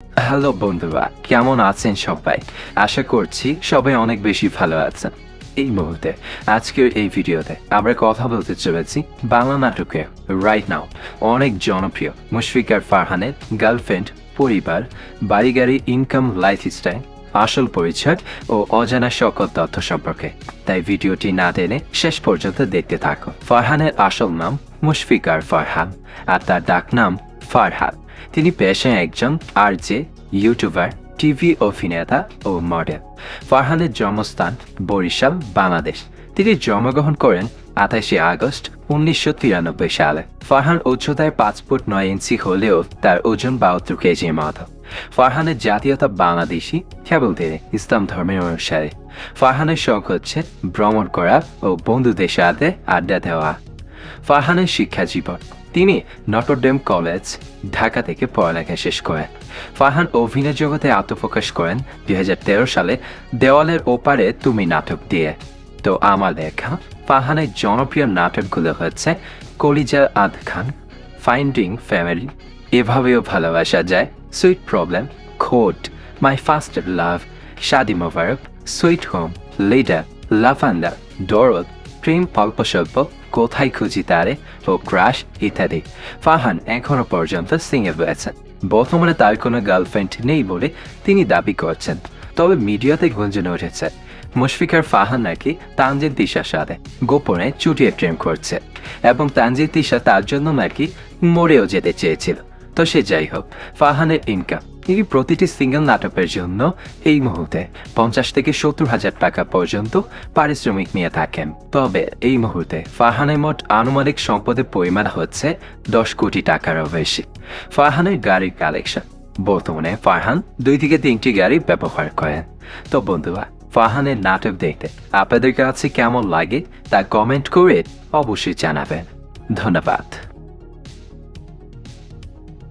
Hello বন্ধুরা, কেমন আছেন সবাই? আশা করছি সবাই অনেক বেশি ভালো আছেন। এই মুহূর্তে আজকের এই ভিডিওতে আমরা কথা বলতে চলেছি বাংলা নাটকে রাইট নাও অনেক জনপ্রিয় মুশফিকার ফারহানের গার্লফ্রেন্ড, পরিবার, বাড়ি গাড়ি, ইনকাম, লাইফস্টাইল, আসল পরিচয় ও অজানা সকল তথ্য সম্পর্কে। তাই ভিডিওটি না টেনে শেষ পর্যন্ত দেখতে থাকো। ফারহানের আসল নাম মুশফিকার ফারহান আর তার ডাক নাম ফারহান। তিনি পেশায় একজন আরজে, ইউটিউবার, টিভি অভিনেতা ও মডেল। ফারহানের জন্মস্থান বরিশাল, বাংলাদেশ। তিনি জন্মগ্রহণ করেন 28শে আগস্ট 1993 সালে। ফারহান উচ্চতায় 5 ফুট 9 ইঞ্চি হলেও তার ওজন 72 কেজির মতো। ফারহানের জাতীয়তা বাংলাদেশি, কেবল তিনি ইসলাম ধর্মের অনুসারী। ফারহানের শখ হচ্ছে ভ্রমণ করা ও বন্ধুদের সাথে আড্ডা দেওয়া। ফারহানের শিক্ষা জীবন: তিনি নটরডেম কলেজ, ঢাকা থেকে পড়ালেখা শেষ করেন। ফারহান অভিনয় জগতে আত্মপ্রকাশ করেন 2013 সালে দেওয়ালের ওপারে তুমি নাটক দিয়ে। তো আমার লেখা ফারহানের জনপ্রিয় নাটকগুলো হচ্ছে কলিজা আধ খান, ফাইন্ডিং ফ্যামিলি, এভাবেও ভালোবাসা যায়, সুইট প্রবলেম, খোট, my first love, Shaadi Mubarak, sweet home, leader, লাফান্ডার, দরদ, প্রেম অল্প স্বল্প, কোথায় খুঁজি তারে ও ক্রাশ ইত্যাদি। ফারহান এখনো পর্যন্ত সিঙ্গেল রয়েছেন। বর্তমানে তার কোনো গার্লফ্রেন্ড নেই বলে তিনি দাবি করছেন। তবে মিডিয়াতে গুঞ্জন উঠেছে মুশফিকার ফারহান নাকি তানজিন তিশার সাথে গোপনে চুটিয়ে প্রেম করছে এবং তানজিন তিশা তার জন্য নাকি মরেও যেতে চেয়েছিল। তো সে যাই হোক, ফারহানের ইনকাম: তিনি প্রতিটি সিঙ্গেল নাটকের জন্য এই মুহূর্তে 50 থেকে 70,000 টাকা পর্যন্ত পারিশ্রমিক নিয়ে থাকেন। তবে এই মুহূর্তে ফারহানের মোট আনুমানিক সম্পদের পরিমাণ হচ্ছে 10 কোটি টাকারও বেশি। ফারহানের গাড়ির কালেকশন: বর্তমানে ফারহান 2 থেকে 3টি গাড়ি ব্যবহার করেন। তো বন্ধুরা, ফারহানের নাটক দেখতে আপনাদের কাছে কেমন লাগে তা কমেন্ট করে অবশ্যই জানাবেন। ধন্যবাদ।